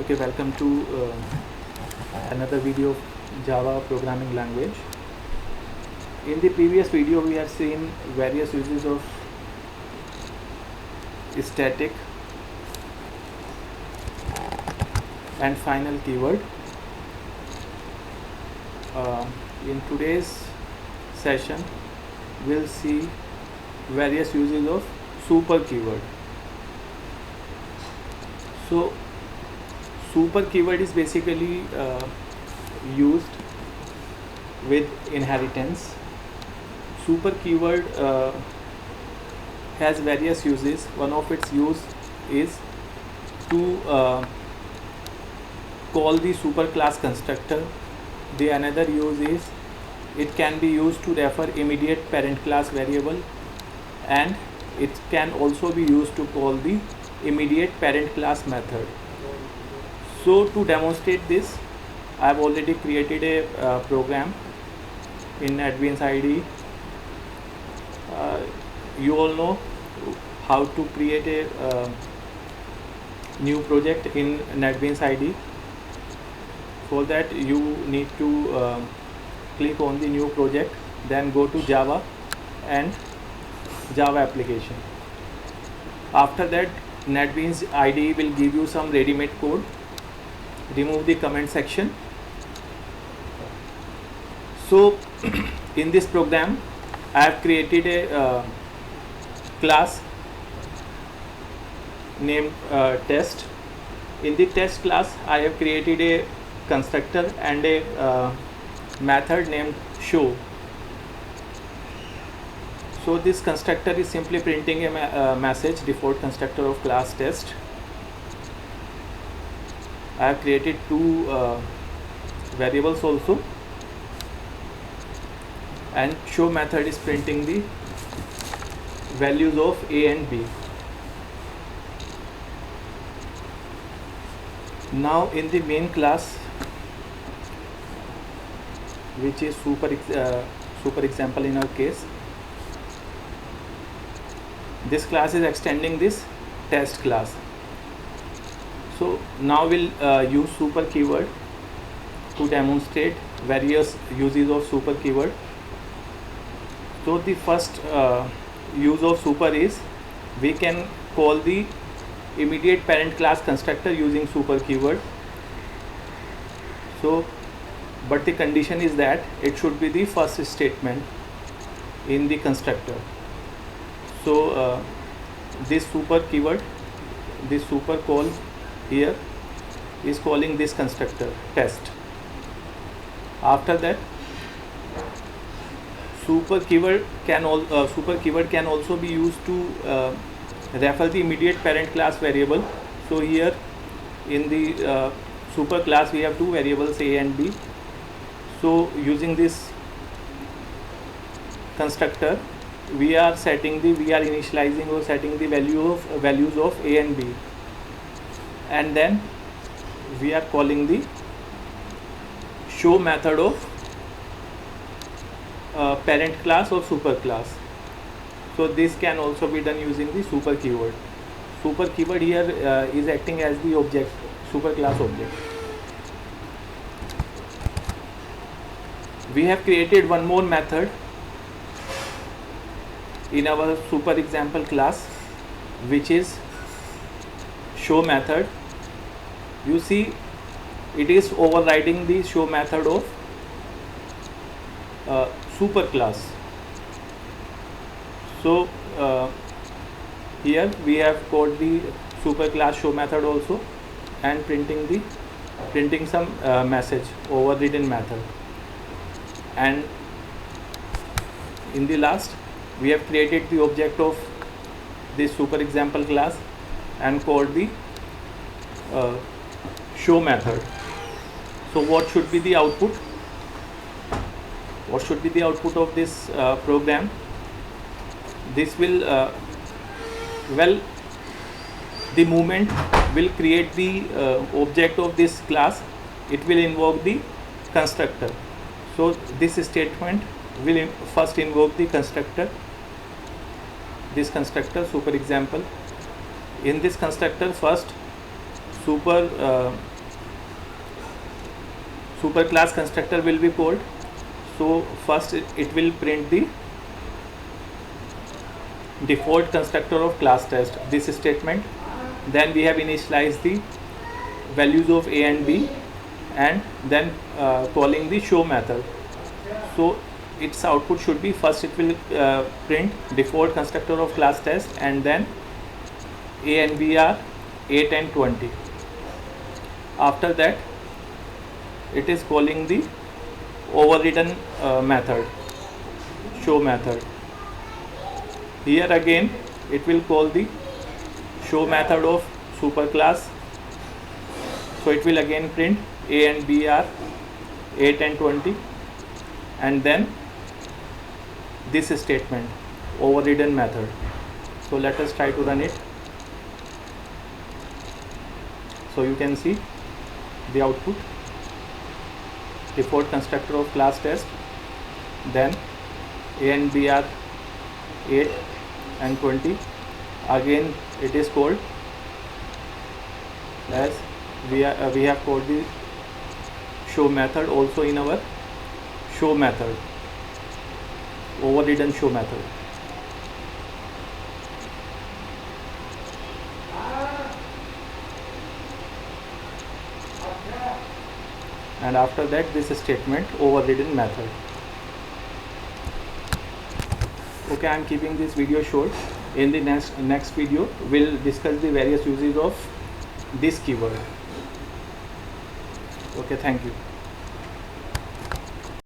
Okay, welcome to another video of Java programming language. In the previous video, we have seen various uses of static and final keyword. In today's session, we'll see various uses of super keyword. So, super keyword is basically used with inheritance. Super keyword has various uses. One of its use is to call the superclass constructor. The another use is it can be used to refer immediate parent class variable, and it can also be used to call the immediate parent class method. So to demonstrate this, I have already created a program in NetBeans IDE. You all know how to create a new project in NetBeans IDE. For that, you need to click on the new project, then go to Java and Java application. After that, NetBeans IDE will give you some ready-made code. Remove the comment section. So in this program, I have created a class named test. In the test class, I have created a constructor and a method named show. So this constructor is simply printing a message, default constructor of class test. I have created two variables also, and show method is printing the values of A and B. Now in the main class, which is super example in our case, this class is extending this test class. So now we'll use super keyword to demonstrate various uses of super keyword. So the first use of super is we can call the immediate parent class constructor using super keyword. So, but the condition is that it should be the first statement in the constructor. So this super keyword, this super call here is calling this constructor test. After that, super keyword can also be used to refer the immediate parent class variable. So here in the super class we have two variables A and B. So using this constructor, we are initializing or setting the values of A and B, and then we are calling the show method of parent class or super class. So this can also be done using the super keyword. Super keyword here is acting as the object, super class object. We have created one more method in our super example class, which is show method. You see, it is overriding the show method of super class. So here we have called the super class show method also, and printing some message overridden method. And in the last, we have created the object of this super example class and called the show method. So what should be the output? What should be the output of this program? This will the moment will create the object of this class, it will invoke the constructor. So this statement will first invoke the constructor, this constructor super example. In this constructor, first super super class constructor will be called. So first it will print the default constructor of class test, this statement. Then we have initialized the values of a and b, and then calling the show method. So its output should be, first it will print default constructor of class test, and then a and b are 8 and 20. After that it is calling the overridden method, show method. Here again it will call the show method of superclass. So it will again print a and b are 8 and 20, and then this statement, overridden method. So let us try to run it. So you can see the output, default constructor of class test, then a and b are 8 and 20. Again it is called as we have called the show method also in our show method, overridden show method. And after that this statement, overridden method. Okay, I am keeping this video short. In the next video we'll discuss the various uses of this keyword. Okay, thank you.